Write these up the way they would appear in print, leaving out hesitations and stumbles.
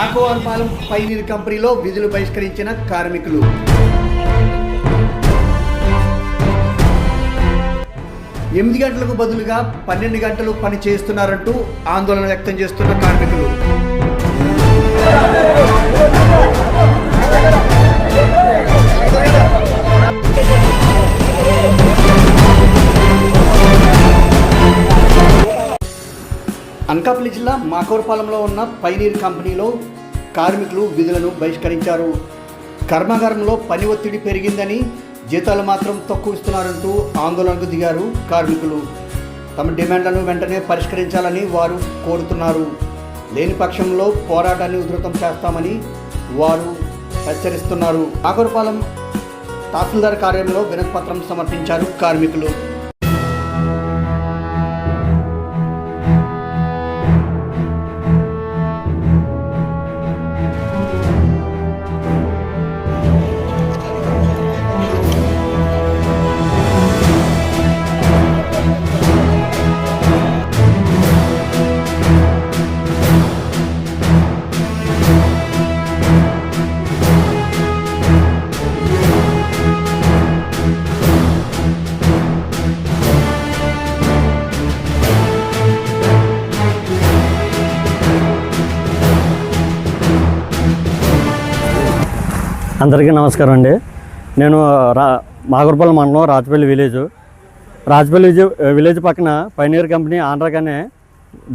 మాకోవరపాలెం pioneer కంపెనీలో విధులు బహిష్కరించిన కార్మికులు. ఎనిమిది గంటలకు బదులుగా 12 గంటలు పని చేస్తున్నారంటూ ఆందోళన వ్యక్తం చేస్తున్న కార్మికులు. అనకాపల్లి జిల్లా మాకోవరపాలెంలో ఉన్న పైనీర్ కంపెనీలో కార్మికులు విధులను బహిష్కరించారు. కర్మాగారంలో పని ఒత్తిడి పెరిగిందని, జీతాలు మాత్రం తక్కువ ఇస్తున్నారంటూ ఆందోళనకు దిగారు కార్మికులు. తమ డిమాండ్లను వెంటనే పరిష్కరించాలని వారు కోరుతున్నారు. లేని పక్షంలో పోరాటాన్ని ఉధృతం చేస్తామని వారు హెచ్చరిస్తున్నారు. మాకోవరపాలెం తహసీల్దార్ కార్యాలయంలో వినతిపత్రం సమర్పించారు కార్మికులు. అందరికీ నమస్కారం అండి. నేను మాకోవరపాలెం మండలం రాజపల్లి విలేజ్ పక్కన పైనీర్ కంపెనీ ఆంధ్రాగానే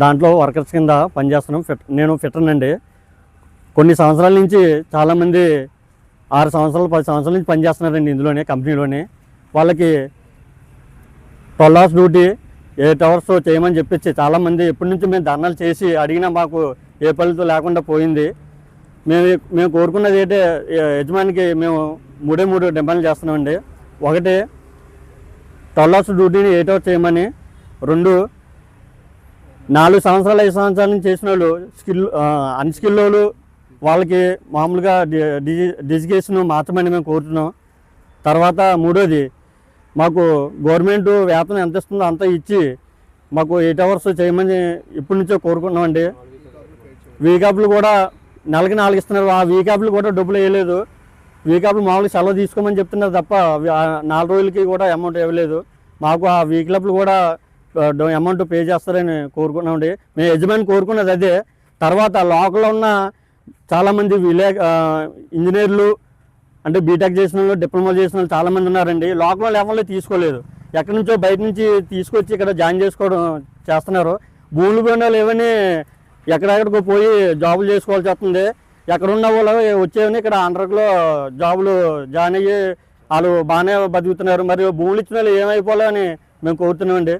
దాంట్లో వర్కర్స్ కింద పనిచేస్తున్నాం. నేను ఫిట్టర్ అండి. కొన్ని సంవత్సరాల నుంచి చాలామంది 6 సంవత్సరాలు 10 సంవత్సరాల నుంచి పనిచేస్తున్నారండి ఇందులోనే, కంపెనీలోనే. వాళ్ళకి 12 hours డ్యూటీ 8 hours చేయమని చెప్పించి చాలామంది ఎప్పటి నుంచి మేము ధర్నాలు చేసి అడిగినా మాకు ఏ ఫలితం లేకుండా పోయింది. మేము కోరుకున్నది ఏంటంటే యజమానికి మేము 3 డిమాండ్లు చేస్తున్నామండి. ఒకటి 12 hours డ్యూటీని 8 hours చేయమని. 2 4 సంవత్సరాలు 5 సంవత్సరాల నుంచి చేసిన వాళ్ళు అన్స్కిల్ వాళ్ళు వాళ్ళకి మామూలుగా డిజిగ్నేషన్ మార్చమని మేము కోరుతున్నాం. తర్వాత 3వది మాకు గవర్నమెంట్ వేతనం ఎంత ఇస్తుందో అంత ఇచ్చి మాకు 8 hours చేయమని ఇప్పటి నుంచో కోరుకున్నామండి. వీకాప్లు కూడా నెలకి 4 ఇస్తున్నారు. ఆ వీకాప్లు కూడా డబ్బులు వేయలేదు. వీకాప్లు మామూలుగా సెలవు తీసుకోమని చెప్తున్నారు తప్ప 4 రోజులకి కూడా అమౌంట్ ఇవ్వలేదు. మాకు ఆ వీకాప్లు కూడా అమౌంట్ పే చేస్తారని కోరుకున్నామండి. మేము యజమాని కోరుకున్నది అదే. తర్వాత లోకల్లో ఉన్న చాలామంది ఇంజనీర్లు అంటే బీటెక్ చేసిన వాళ్ళు, డిప్లొమా చేసిన వాళ్ళు చాలామంది ఉన్నారండి. లోకల్ లెవెల్లో తీసుకోలేదు. ఎక్కడి నుంచో బయట నుంచి తీసుకొచ్చి ఇక్కడ జాయిన్ చేసుకోవడం చేస్తున్నారు. భూములు పోయిన ఏమని ఎక్కడెక్కడికో పోయి జాబులు చేసుకోవాల్సి వస్తుంది. ఎక్కడున్న వాళ్ళు వచ్చేవని ఇక్కడ ఆంధ్రలో జాబులు జాయిన్ అయ్యి వాళ్ళు బాగానే బతుకుతున్నారు. మరి భూములు ఇచ్చిన వాళ్ళు ఏమైపోవాలని మేము కోరుతున్నామండి.